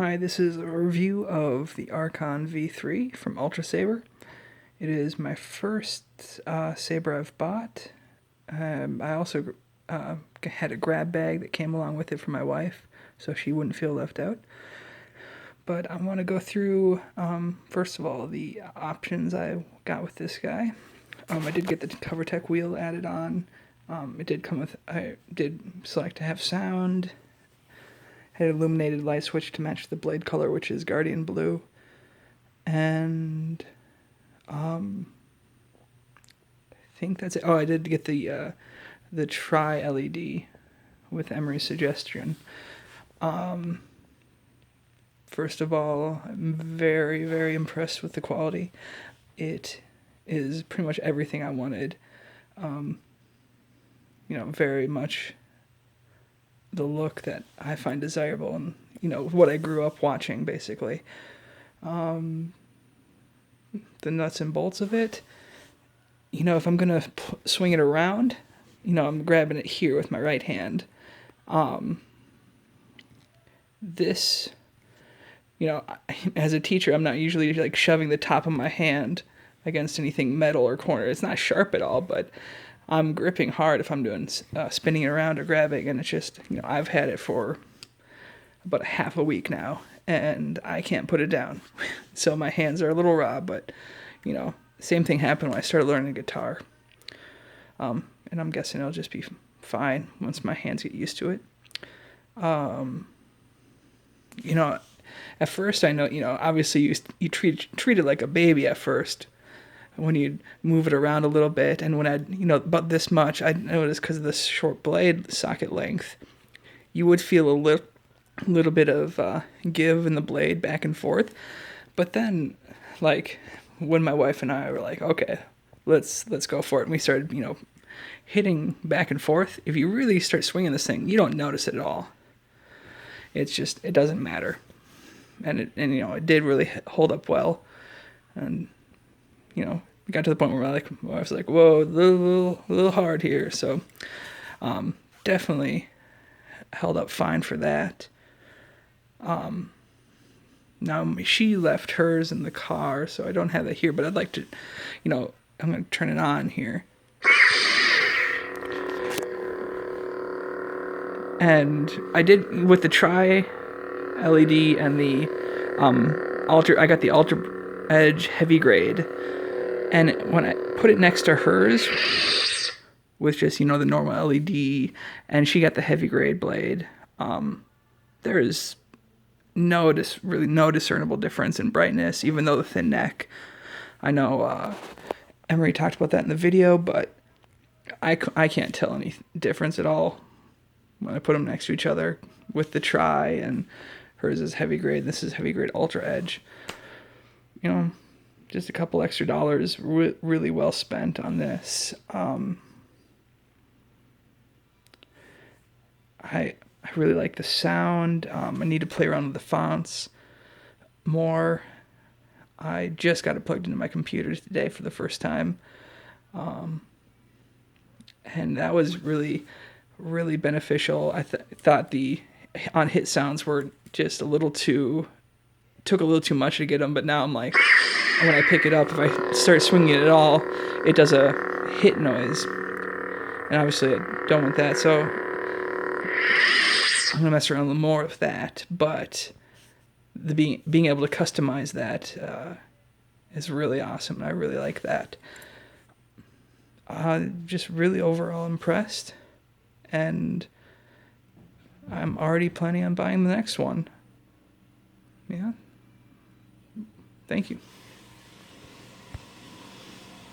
Hi, this is a review of the Archon V3 from Ultra Saber. It is my first saber I've bought. I also had a grab bag that came along with it for my wife, so she wouldn't feel left out. But I want to go through, first of all, the options I got with this guy. I did get the Covertech wheel added on. It did come with, I did select to have sound. Had an illuminated light switch to match the blade color, which is Guardian Blue. And I think that's it. Oh, I did get the Tri LED with Emery's suggestion. First of all, I'm very, very impressed with the quality. It is pretty much everything I wanted. Very much the look that I find desirable and, what I grew up watching, basically. The nuts and bolts of it, if I'm going to swing it around, I'm grabbing it here with my right hand. This, as a teacher, I'm not usually like shoving the top of my hand against anything metal or corner. It's not sharp at all, but I'm gripping hard if I'm doing spinning it around or grabbing, and it's just, I've had it for about a half a week now, and I can't put it down. So my hands are a little raw, but, same thing happened when I started learning guitar. And I'm guessing it'll just be fine once my hands get used to it. At first I know, obviously you treat it like a baby at first, when you move it around a little bit, and when about this much, I noticed because of this short blade socket length, you would feel a little bit of give in the blade back and forth. But then, like, when my wife and I were like, okay, let's go for it, and we started, hitting back and forth, if you really start swinging this thing, you don't notice it at all. It's just, it doesn't matter. And it did really hold up well. And we got to the point where my wife was like, whoa, a little hard here. So definitely held up fine for that. Now she left hers in the car, so I don't have that here, but I'd like to, I'm going to turn it on here. And I did, with the Tri LED and the I got the Ultra Edge Heavy Grade. And when I put it next to hers, with just, the normal LED, and she got the heavy grade blade, there is really no discernible difference in brightness, even though the thin neck. I know Emery talked about that in the video, but I can't tell any difference at all when I put them next to each other with the Tri, and hers is heavy grade, this is heavy grade Ultra Edge. Just a couple extra dollars, really well spent on this. I really like the sound. I need to play around with the fonts more. I just got it plugged into my computer today for the first time. And that was really, really beneficial. I thought the on-hit sounds were just took a little too much to get them, but now I'm like, when I pick it up, if I start swinging it at all, it does a hit noise. And obviously I don't want that, so I'm going to mess around a little more with that. But the being able to customize that is really awesome, and I really like that. Just really overall impressed, and I'm already planning on buying the next one. Yeah. Thank you.